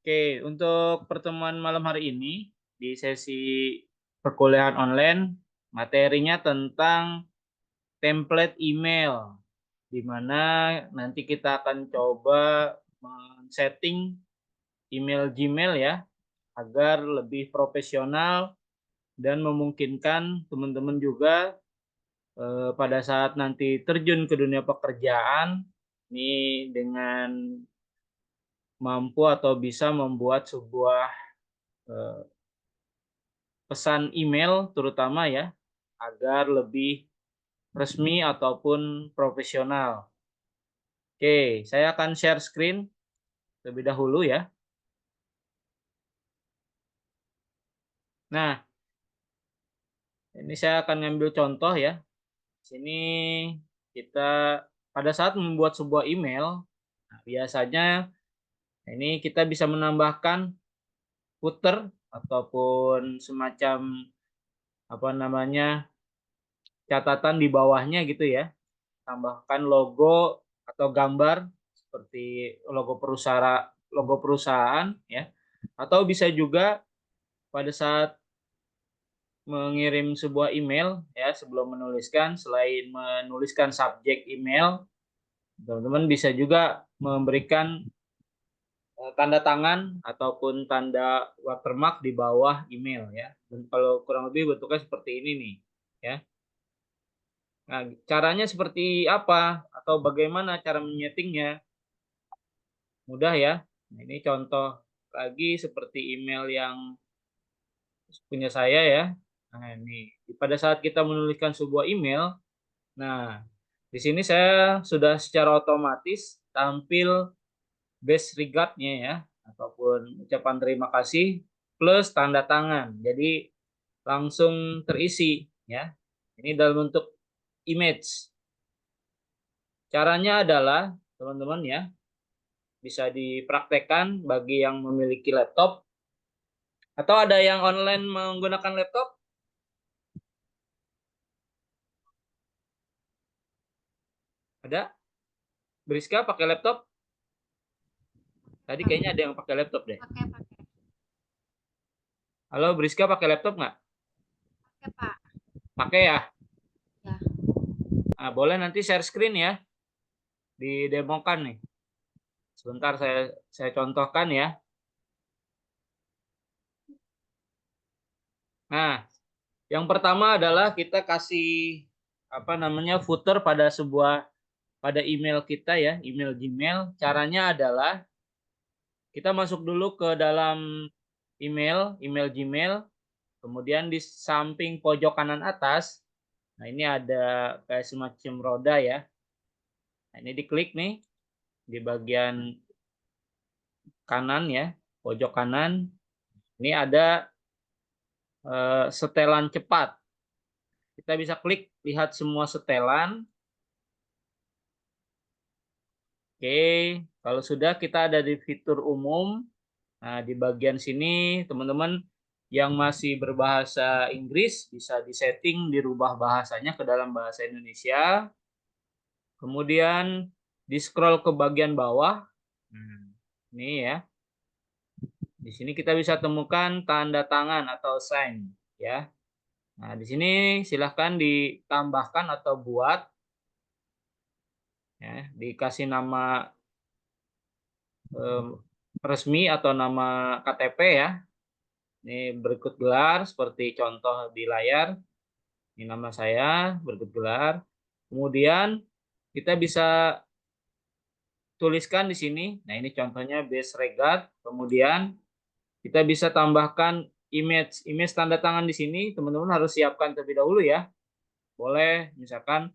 Oke, untuk pertemuan malam hari ini di sesi perkuliahan online, materinya tentang template email, di mana nanti kita akan coba men-setting email Gmail ya, agar lebih profesional dan memungkinkan teman-teman juga pada saat nanti terjun ke dunia pekerjaan, ini dengan mampu atau bisa membuat sebuah eh, pesan email terutama ya, agar lebih resmi ataupun profesional. Oke, saya akan share screen terlebih dahulu ya. Nah, ini saya akan ngambil contoh ya. Di sini kita pada saat membuat sebuah email, nah, biasanya ini kita bisa menambahkan footer ataupun semacam apa namanya catatan di bawahnya gitu ya. Tambahkan logo atau gambar seperti logo perusahaan ya, atau bisa juga pada saat mengirim sebuah email ya, sebelum menuliskan, selain menuliskan subjek email, teman-teman bisa juga memberikan tanda tangan ataupun tanda watermark di bawah email ya. Dan kalau kurang lebih bentuknya seperti ini nih ya. Nah, caranya seperti apa atau bagaimana cara menyetingnya? Mudah ya. Nah, ini contoh lagi seperti email yang punya saya ya. Nah, ini pada saat kita menuliskan sebuah email, nah di sini saya sudah secara otomatis tampil best regard-nya ya, ataupun ucapan terima kasih plus tanda tangan. Jadi langsung terisi ya. Ini dalam bentuk image. Caranya adalah teman-teman ya, bisa dipraktekkan bagi yang memiliki laptop atau ada yang online menggunakan laptop? Ada? Briska pakai laptop? Tadi kayaknya ada yang pakai laptop deh. Pakai pakai Halo, Briska pakai laptop nggak? pakai Pak. Pakai ya? Ya, Nah, boleh nanti share screen ya, didemokan nih. Sebentar saya contohkan ya. Nah, yang pertama adalah kita kasih apa namanya footer pada email kita ya, email Gmail. Caranya adalah kita masuk dulu ke dalam email Gmail, kemudian di samping pojok kanan atas, nah ini ada kayak semacam roda ya. Nah, ini diklik nih di bagian kanan ya, pojok kanan. Ini ada setelan cepat. Kita bisa klik lihat semua setelan. Oke, kalau sudah kita ada di fitur umum. Nah, di bagian sini teman-teman yang masih berbahasa Inggris bisa disetting dirubah bahasanya ke dalam bahasa Indonesia. Kemudian di scroll ke bagian bawah. Ini ya. Di sini kita bisa temukan tanda tangan atau sign ya. Nah, di sini silahkan ditambahkan atau buat ya, dikasih nama eh, resmi atau nama KTP ya. Ini berikut gelar seperti contoh di layar. Ini nama saya, berikut gelar. Kemudian kita bisa tuliskan di sini. Nah, ini contohnya base regard. Kemudian kita bisa tambahkan image. Image tanda tangan di sini teman-teman harus siapkan terlebih dahulu ya. Boleh misalkan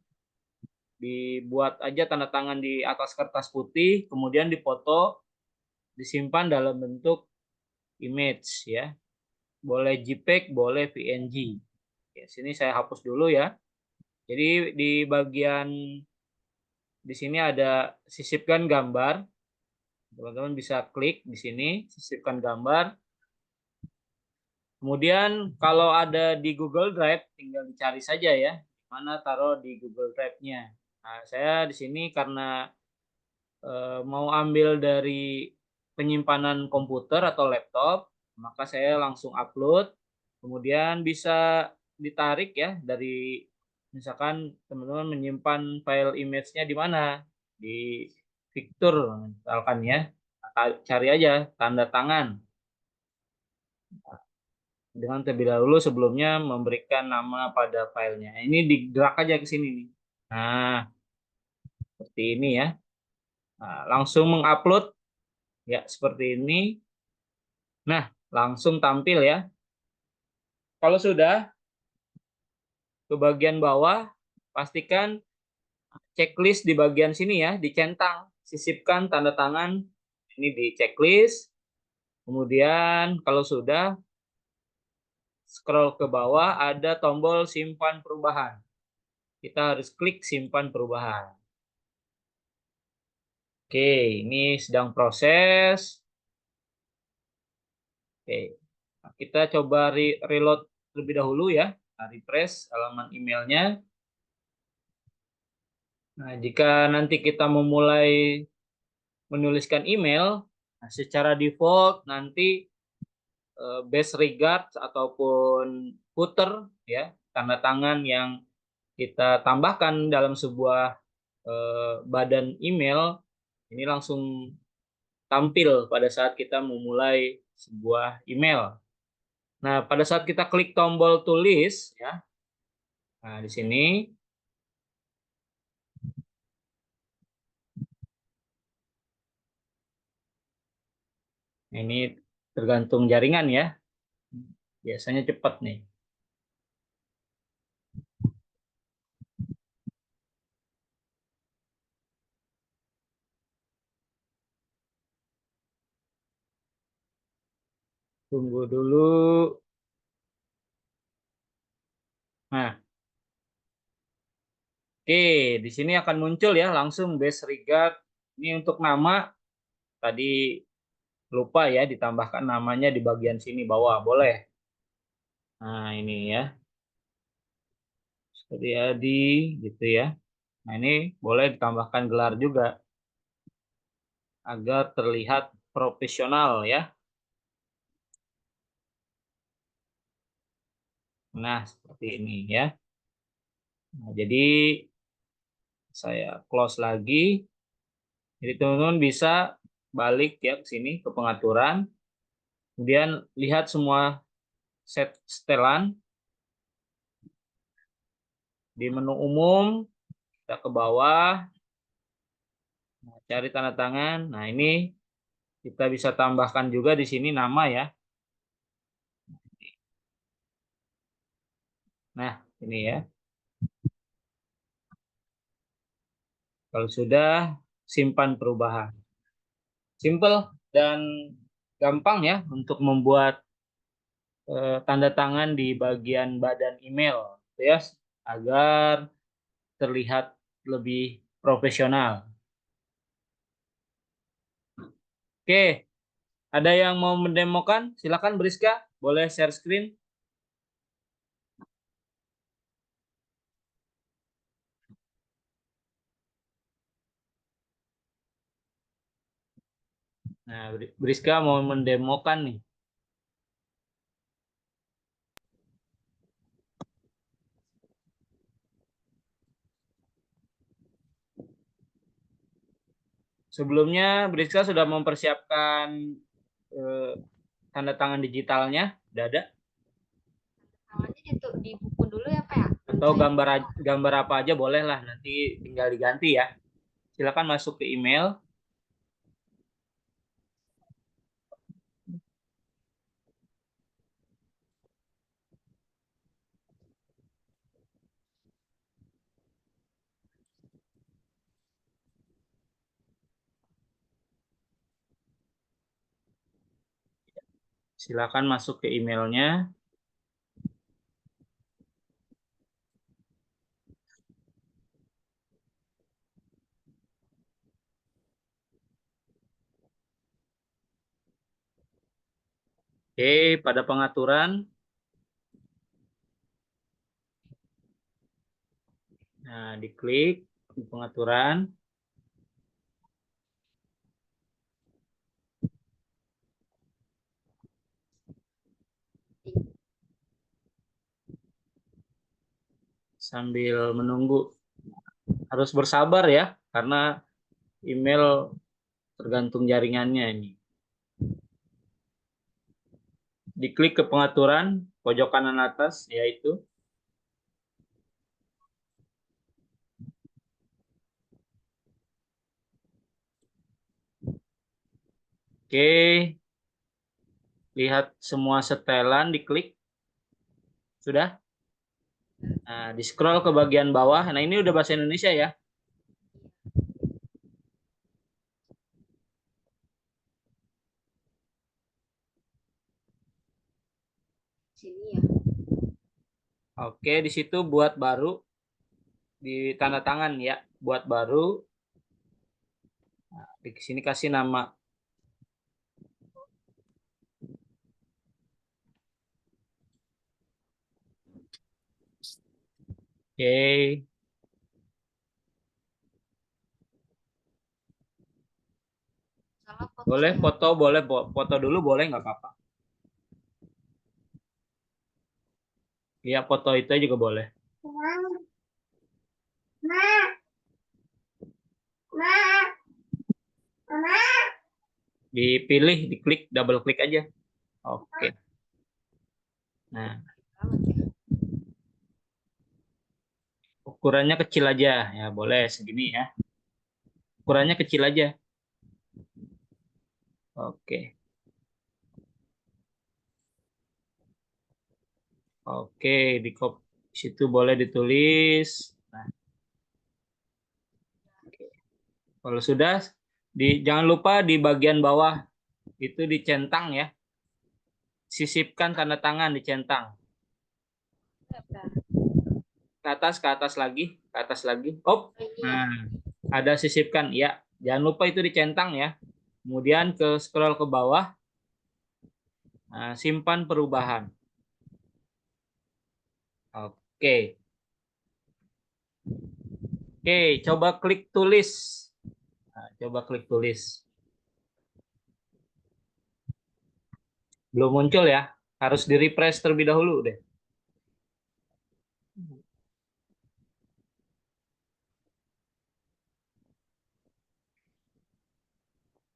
dibuat aja tanda tangan di atas kertas putih, kemudian dipoto, disimpan dalam bentuk image ya. Boleh JPEG, boleh PNG. Ya, sini saya hapus dulu ya. Jadi di bagian di sini ada sisipkan gambar. Teman-teman bisa klik di sini, sisipkan gambar. Kemudian kalau ada di Google Drive, tinggal dicari saja ya, mana taruh di Google Drive-nya. Nah, saya di sini karena mau ambil dari penyimpanan komputer atau laptop, maka saya langsung upload, kemudian bisa ditarik ya dari misalkan teman-teman menyimpan file image-nya di mana? Di Victor misalkan ya. Cari aja tanda tangan dengan terlebih dahulu sebelumnya memberikan nama pada filenya. Ini di-drag aja ke sini nih. Nah, seperti ini ya. Nah, langsung mengupload ya seperti ini. Nah, langsung tampil ya. Kalau sudah ke bagian bawah, pastikan checklist di bagian sini ya, dicentang, sisipkan tanda tangan ini di checklist. Kemudian kalau sudah scroll ke bawah ada tombol simpan perubahan. Kita harus klik simpan perubahan. Oke, ini sedang proses. Oke, nah, kita coba reload terlebih dahulu ya. Refresh halaman emailnya. Nah, jika nanti kita memulai menuliskan email, nah, secara default nanti base regards ataupun footer ya, tanda tangan yang kita tambahkan dalam sebuah badan email ini langsung tampil pada saat kita memulai sebuah email. Nah, pada saat kita klik tombol tulis ya. Nah, di sini ini tergantung jaringan ya. Biasanya cepat nih. Tunggu dulu. Nah, oke, di sini akan muncul ya langsung base regard. Ini untuk nama tadi lupa ya ditambahkan namanya di bagian sini bawah, boleh. Nah, ini ya. Seperti Adi gitu ya. Nah, ini boleh ditambahkan gelar juga agar terlihat profesional ya. Nah, seperti ini ya. Nah, jadi saya close lagi. Jadi teman-teman bisa balik ya ke sini ke pengaturan. Kemudian lihat semua set setelan di menu umum, kita ke bawah, nah, cari tanda tangan. Nah, ini kita bisa tambahkan juga di sini nama ya. Nah, ini ya. Kalau sudah, simpan perubahan. Simple dan gampang ya untuk membuat tanda tangan di bagian badan email ya agar terlihat lebih profesional. Oke, ada yang mau mendemokan? Silakan Briska, boleh share screen. Nah, Briska mau mendemokan nih. Sebelumnya Briska sudah mempersiapkan eh, tanda tangan digitalnya, udah ada? Tangannya di buku dulu ya Pak ya? Atau gambar apa aja boleh lah, nanti tinggal diganti ya. Silakan masuk ke email. Silakan masuk ke emailnya. Oke, pada pengaturan. Nah, diklik di pengaturan. sambil menunggu. Harus bersabar ya, karena email tergantung jaringannya ini. Diklik ke pengaturan pojok kanan atas, yaitu oke, lihat semua setelan, diklik. Sudah? Nah, di scroll ke bagian bawah. Nah, ini udah bahasa Indonesia ya. Sini ya. Oke, di situ buat baru, di tanda tangan ya, buat baru. Nah, di sini kasih nama. Oke, Salah foto boleh saya. foto, boleh foto dulu, boleh nggak apa-apa. Iya, foto itu juga boleh. Dipilih, diklik, double klik aja. Oke. Nah, Banget ya. ukurannya kecil aja. Ya, boleh segini ya. Ukurannya kecil aja. Oke. Oke, di situ boleh ditulis. Nah, oke. Kalau sudah, jangan lupa di bagian bawah itu dicentang ya. Sisipkan tanda tangan, dicentang. Ke atas lagi, ke atas lagi. Oh, Oh, ini ya. nah, ada sisipkan. Ya, jangan lupa itu dicentang ya. Kemudian ke scroll ke bawah. Nah, simpan perubahan. Oke. Oke, coba klik tulis. Nah, coba klik tulis. Belum muncul ya. Harus di-refresh terlebih dahulu deh.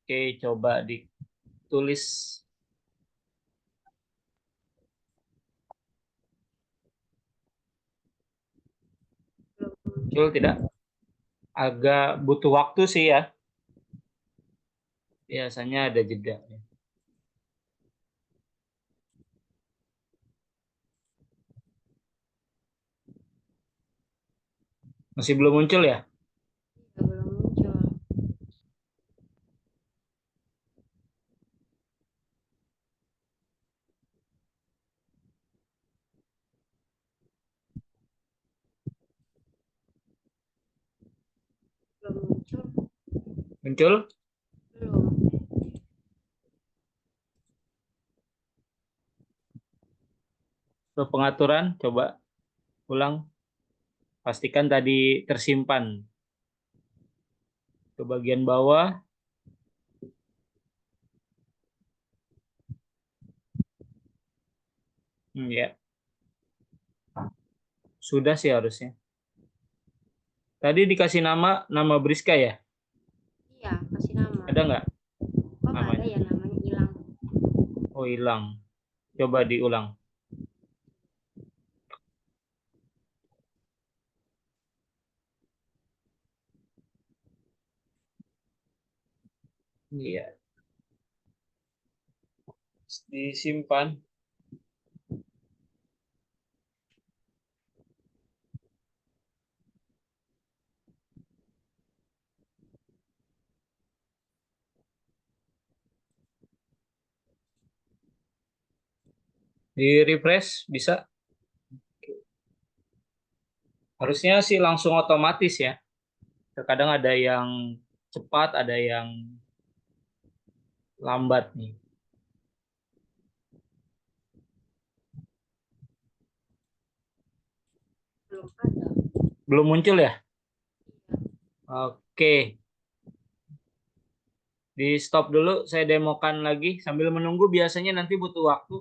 Oke, coba ditulis. Muncul tidak? Agak butuh waktu sih ya. Biasanya ada jeda. Masih belum muncul ya? Belum muncul. Belum muncul. Muncul? Belum. Ke pengaturan, coba ulang. Pastikan tadi tersimpan. Ke bagian bawah. Ya, sudah sih harusnya. Tadi dikasih nama Briska ya? Iya, kasih nama. Ada nggak Kok nggak ada namanya? ya, namanya hilang. Oh, hilang. Coba diulang. Iya, disimpan. Di refresh bisa. Harusnya sih langsung otomatis ya. Terkadang ada yang cepat, ada yang lambat nih. Belum ada. Belum muncul ya? Iya. Oke. Di stop dulu, saya demokan lagi. Sambil menunggu biasanya nanti butuh waktu.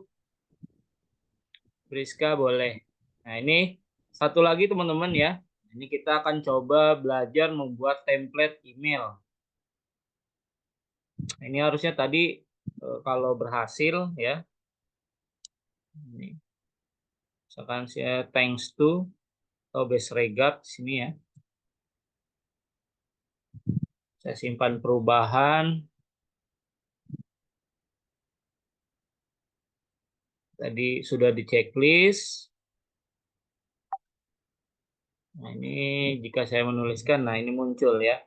Priska boleh. Nah, ini satu lagi teman-teman ya. Ini kita akan coba belajar membuat template email. Ini harusnya tadi kalau berhasil ya. Ini misalkan saya thanks to atau best regard sini ya. Saya simpan perubahan. Tadi sudah di checklist. Nah, ini jika saya menuliskan, nah ini muncul ya.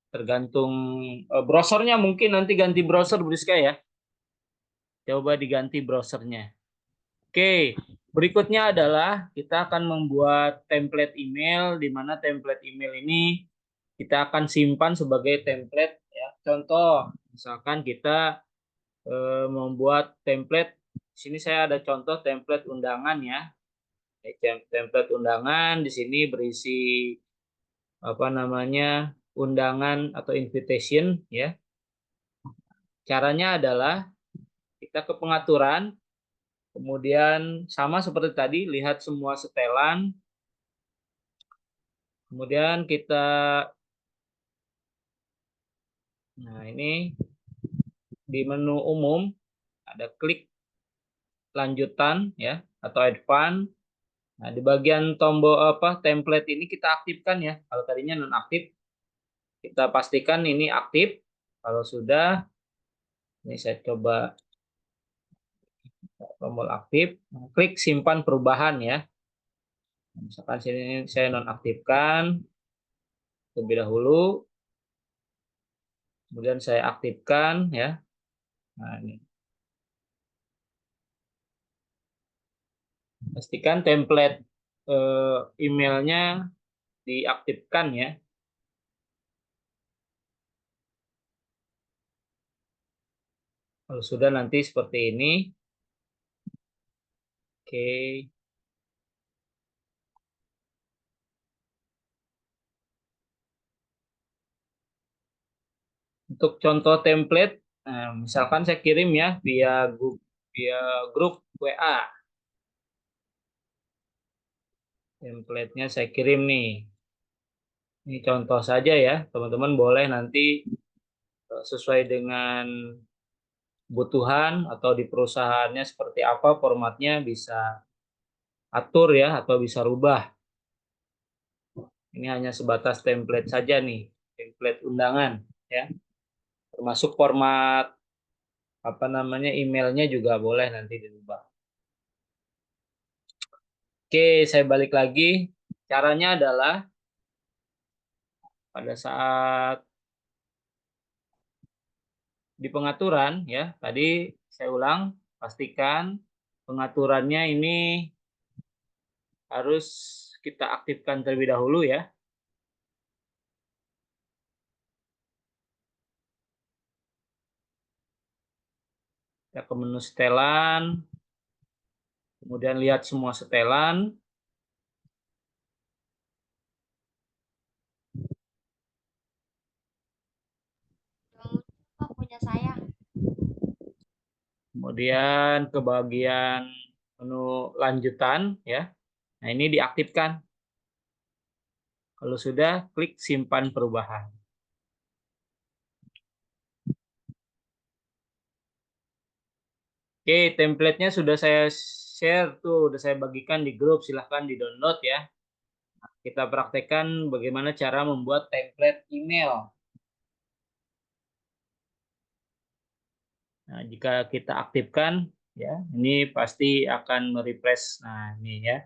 Tergantung browsernya, mungkin nanti ganti browser Briska ya. Coba diganti browsernya. Oke, berikutnya adalah kita akan membuat template email, di mana template email ini kita akan simpan sebagai template ya. Contoh, misalkan kita membuat template. Di sini saya ada contoh template undangan ya. Template undangan di sini berisi apa namanya undangan atau invitation ya. Caranya adalah kita ke pengaturan, kemudian sama seperti tadi lihat semua setelan, kemudian kita nah ini di menu umum ada klik lanjutan ya atau advance. Nah, di bagian tombol template ini kita aktifkan ya. Kalau tadinya nonaktif, kita pastikan ini aktif. Kalau sudah, ini saya coba tombol aktif, klik simpan perubahan ya. Misalkan sini saya nonaktifkan terlebih dahulu, kemudian saya aktifkan ya. Nah, ini pastikan template emailnya diaktifkan ya. Kalau sudah nanti seperti ini. Oke. Untuk contoh template, misalkan saya kirim ya via grup WA. Template-nya saya kirim nih. Ini contoh saja ya, teman-teman boleh nanti sesuai dengan kebutuhan atau di perusahaannya seperti apa formatnya bisa atur ya atau bisa rubah. Ini hanya sebatas template saja nih, template undangan ya. Termasuk format apa namanya emailnya juga boleh nanti dirubah. Oke, saya balik lagi. Caranya adalah pada saat di pengaturan ya, tadi saya ulang, pastikan pengaturannya ini harus kita aktifkan terlebih dahulu ya. Kita ke menu setelan, kemudian lihat semua setelan. Muncul punya saya. Kemudian ke bagian menu lanjutan ya. Nah, ini diaktifkan. Kalau sudah, klik simpan perubahan. Oke, template-nya sudah saya share tuh, sudah saya bagikan di grup, silahkan di-download ya. Kita praktekkan bagaimana cara membuat template email. Nah, jika kita aktifkan, ya, ini pasti akan merefresh. Nah, ini ya.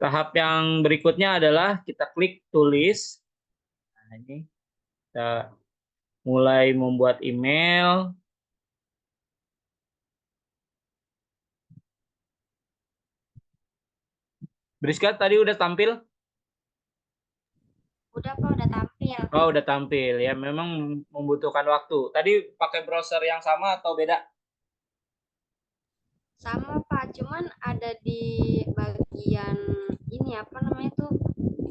Tahap yang berikutnya adalah kita klik tulis. Nah, ini kita mulai membuat email. Briska tadi udah tampil? Udah Pak, udah tampil. Oh, udah tampil ya. Memang membutuhkan waktu. Tadi pakai browser yang sama atau beda? Sama Pak, cuman ada di bagian ini apa namanya tuh,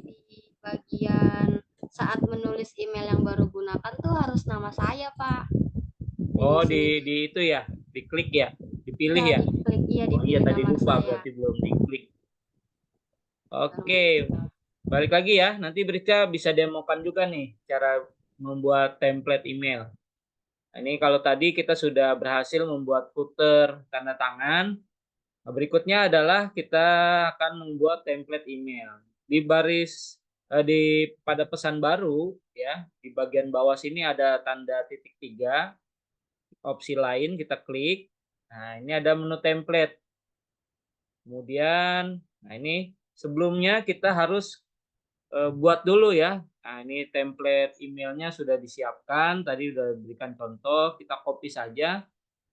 di bagian saat menulis email yang baru gunakan tuh harus nama saya Pak. Oh, Di sini di itu ya, diklik ya, di dipilih Ya, ya? diklik. Iya, Oh iya, dipilih tadi kamar lupa saya. berarti belum diklik. Baru Oke, balik lagi ya. Nanti Brika bisa demokan juga nih cara membuat template email. Nah, ini kalau tadi kita sudah berhasil membuat footer tanda tangan. Nah, berikutnya adalah kita akan membuat template email. Di baris di pada pesan baru ya, di bagian bawah sini ada tanda titik 3, opsi lain kita klik. Nah, ini ada menu template. Kemudian, nah ini sebelumnya kita harus buat dulu ya. Nah, ini template emailnya sudah disiapkan. Tadi sudah diberikan contoh. Kita copy saja.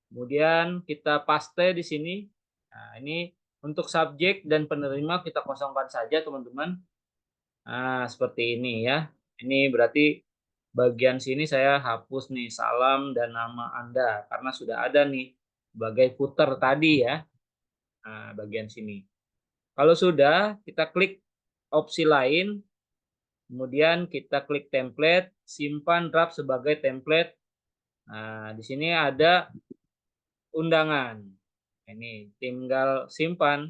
Kemudian kita paste di sini. Nah, ini untuk subjek dan penerima kita kosongkan saja, teman-teman. Nah, seperti ini ya. Ini berarti bagian sini saya hapus nih salam dan nama Anda karena sudah ada nih sebagai footer tadi ya. Nah, bagian sini. Kalau sudah, kita klik opsi lain. Kemudian kita klik template, simpan draft sebagai template. Nah, di sini ada undangan. Ini tinggal simpan.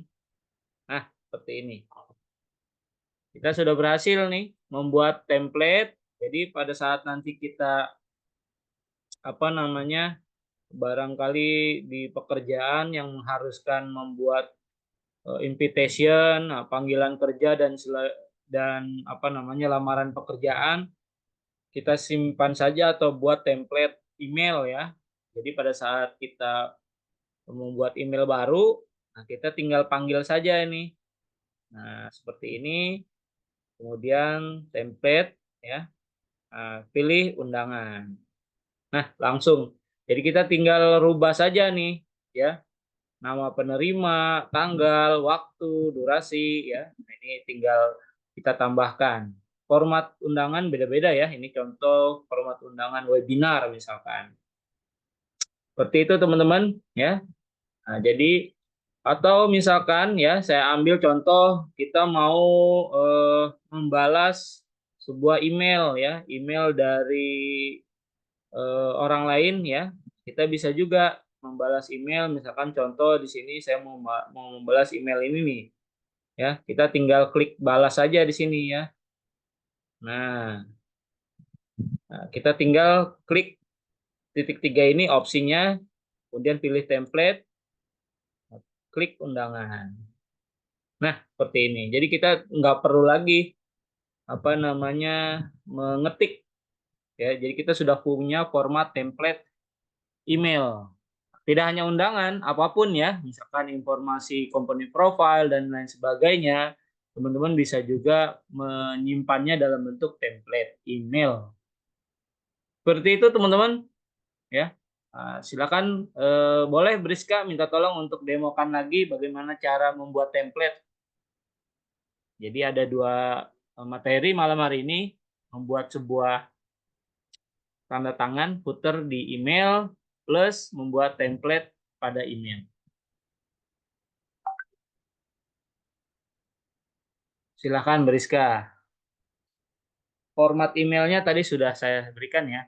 Nah, seperti ini. Kita sudah berhasil nih membuat template. Jadi pada saat nanti kita barangkali di pekerjaan yang mengharuskan membuat invitation, panggilan kerja dan lamaran pekerjaan, kita simpan saja atau buat template email ya. Jadi pada saat kita membuat email baru, nah kita tinggal panggil saja ini. Nah, seperti ini. Kemudian template ya. Nah, pilih undangan. Nah, langsung. Jadi kita tinggal rubah saja nih ya. Nama penerima, tanggal, waktu, durasi ya. Nah, ini tinggal kita tambahkan. Format undangan beda-beda ya. Ini contoh format undangan webinar misalkan. Seperti itu teman-teman ya. Nah, jadi atau misalkan ya saya ambil contoh kita mau membalas sebuah email ya, email dari orang lain ya. Kita bisa juga membalas email, misalkan contoh di sini saya mau membalas email ini nih. Ya, kita tinggal klik balas saja di sini ya. Nah, kita tinggal klik titik 3 ini opsinya, kemudian pilih template, klik undangan. Nah, seperti ini. Jadi kita nggak perlu lagi mengetik ya. Jadi kita sudah punya format template email. Tidak hanya undangan, apapun ya, misalkan informasi company profile dan lain sebagainya, teman-teman bisa juga menyimpannya dalam bentuk template email. Seperti itu teman-teman ya. Silakan boleh Briska minta tolong untuk demokan lagi bagaimana cara membuat template. Jadi ada dua materi malam hari ini, membuat sebuah tanda tangan footer di email plus membuat template pada email. Silakan Briska. Format emailnya tadi sudah saya berikan ya.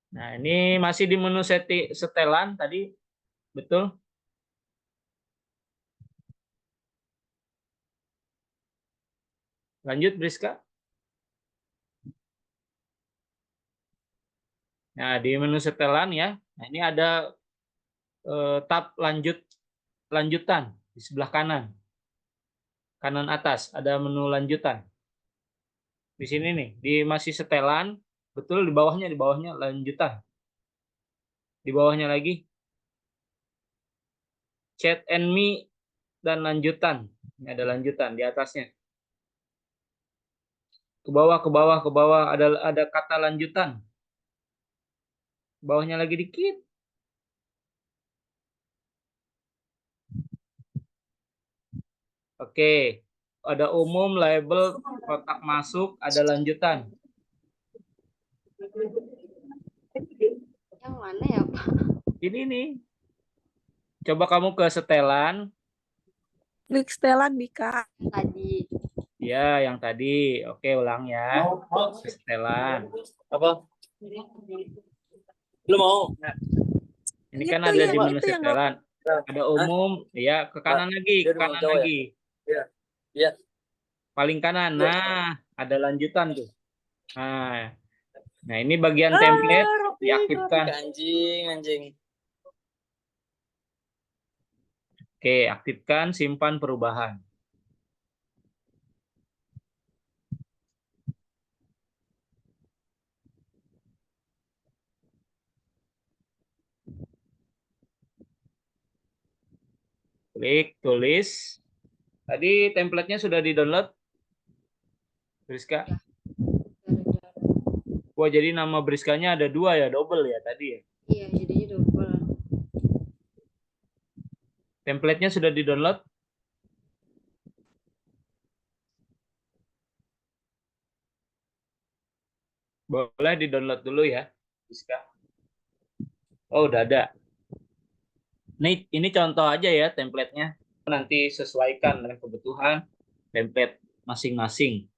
Nah, ini masih di menu setelan tadi, betul? Lanjut Briska. Nah, di menu setelan ya. Nah, ini ada tab lanjutan di sebelah kanan. Kanan atas ada menu lanjutan. Di sini nih, di masih setelan, betul di bawahnya lanjutan. Di bawahnya lagi chat and me dan lanjutan. Ini ada lanjutan di atasnya. Ke bawah ada kata lanjutan. Bawahnya lagi dikit. Oke. Ada umum, label, kotak masuk, ada lanjutan. Yang mana ya, Pak? Ini nih. Coba kamu ke setelan. Klik setelan, Bika. Tadi. Ya, yang tadi. Oke, ulang ya. Setelan. Apa? Lu mau? Ini kan Itu ada yang di menu itu yang setelan. Ada umum, ya ke kanan lagi, Dia ke di kanan Jawa ya? lagi. Iya. Iya. Paling kanan. Iya. Nah, ada lanjutan tuh. Nah, ini bagian template diaktifkan. Anjing. Oke, aktifkan simpan perubahan. Klik tulis. Tadi template-nya sudah di-download, Briska? Wah, jadi nama Briskanya ada 2 ya, double ya tadi ya. Iya, jadinya double. Template-nya sudah di-download? Boleh di-download dulu ya, Briska. Oh, udah ada. Ini contoh aja ya template-nya. Nanti sesuaikan dengan kebutuhan template masing-masing.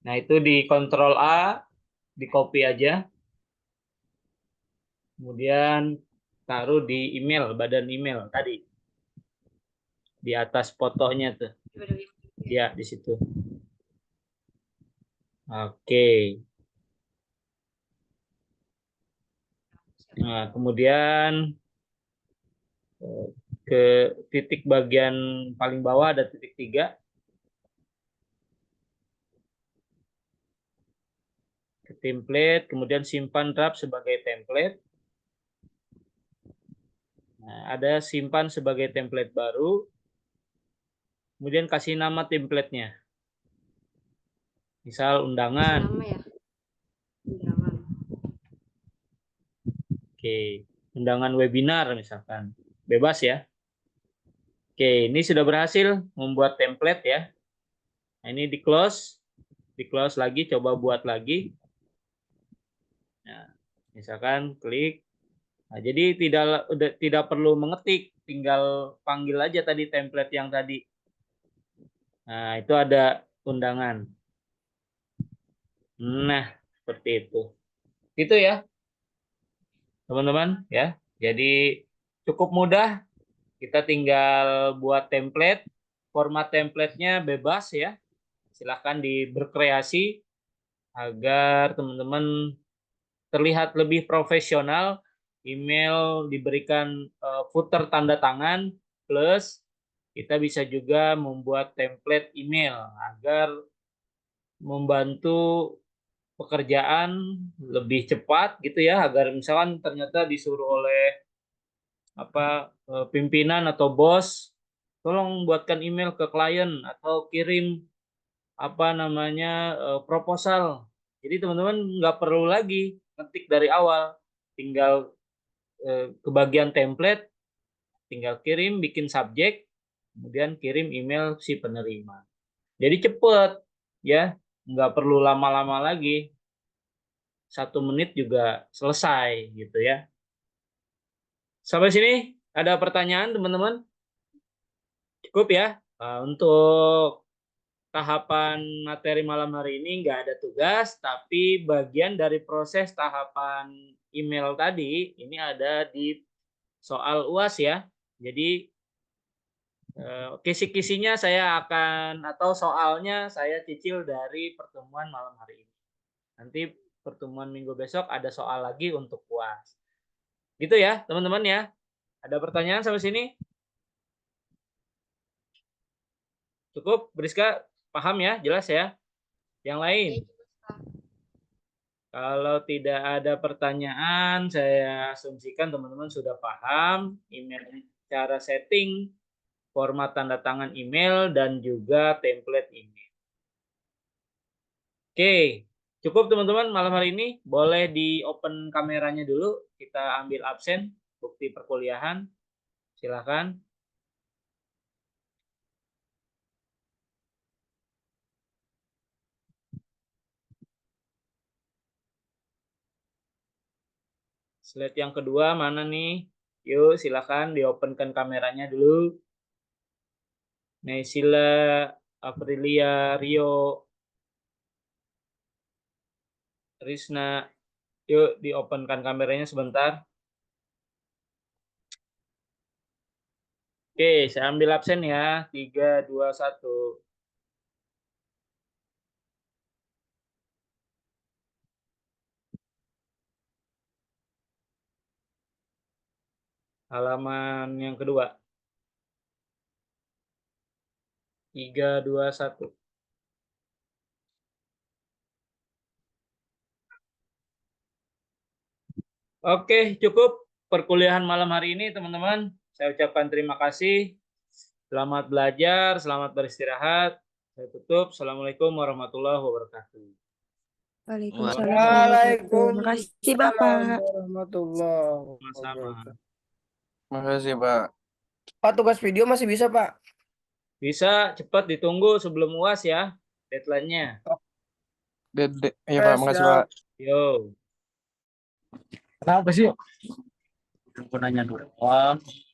Nah, itu di Ctrl A, di copy aja. Kemudian taruh di email, badan email tadi. Di atas fotonya tuh. Ya, di situ. Oke. Nah, kemudian ke titik bagian paling bawah ada titik 3. Ke template, kemudian simpan draft sebagai template. Nah, ada simpan sebagai template baru. Kemudian kasih nama template-nya. Misal undangan. Nama ya. Undangan. Oke, undangan webinar misalkan. Bebas ya. Oke, ini sudah berhasil membuat template ya. Nah, ini di close lagi, coba buat lagi. Nah, misalkan klik. Nah, jadi tidak perlu mengetik, tinggal panggil aja tadi template yang tadi. Nah, itu ada undangan. Nah, seperti itu. Itu ya, teman-teman ya. Jadi cukup mudah. Kita tinggal buat template. Format template-nya bebas ya. Silahkan berkreasi agar teman-teman terlihat lebih profesional. Email diberikan footer tanda tangan, plus kita bisa juga membuat template email agar membantu pekerjaan lebih cepat gitu ya, agar misalkan ternyata disuruh oleh pimpinan atau bos, tolong buatkan email ke klien atau kirim proposal. Jadi teman-teman nggak perlu lagi ngetik dari awal, tinggal ke bagian template, tinggal kirim, bikin subjek, kemudian kirim email si penerima. Jadi cepet ya, nggak perlu lama-lama lagi. 1 menit juga selesai gitu ya. Sampai sini ada pertanyaan teman-teman? Cukup ya. Untuk tahapan materi malam hari ini nggak ada tugas, tapi bagian dari proses tahapan email tadi ini ada di soal UAS ya. Jadi kisi-kisinya saya akan, atau soalnya saya cicil dari pertemuan malam hari ini. Nanti pertemuan minggu besok ada soal lagi untuk UAS. Gitu ya teman-teman ya. Ada pertanyaan sampai sini? Cukup, Briska? Paham ya? Jelas ya? Yang lain? Kalau tidak ada pertanyaan, saya asumsikan teman-teman sudah paham email, cara setting, format tanda tangan email, dan juga template email. Oke, cukup teman-teman malam hari ini. Boleh di open kameranya dulu. Kita ambil absen, bukti perkuliahan. Silakan. Slide yang kedua mana nih? Yuk, silakan di-openkan kameranya dulu. Naysila, Aprilia, Rio, Risna, Yuk di-open-kan kameranya sebentar. Oke, saya ambil absen ya. 3, 2, 1. Halaman yang kedua. 3, 2, 1. Oke, cukup perkuliahan malam hari ini, teman-teman. Saya ucapkan terima kasih. Selamat belajar, selamat beristirahat. Saya tutup. Assalamualaikum warahmatullahi wabarakatuh. Waalaikumsalam warahmatullahi wabarakatuh. Makasih Bapak. warahmatullahi Sama-sama. wabarakatuh. Makasih, Pak. Pak, tugas video masih bisa, Pak? Bisa cepat ditunggu sebelum UAS ya, deadline-nya. Iya, Pak. Makasih, Pak. Yo. Kenapa sih? Aku nanya dulu.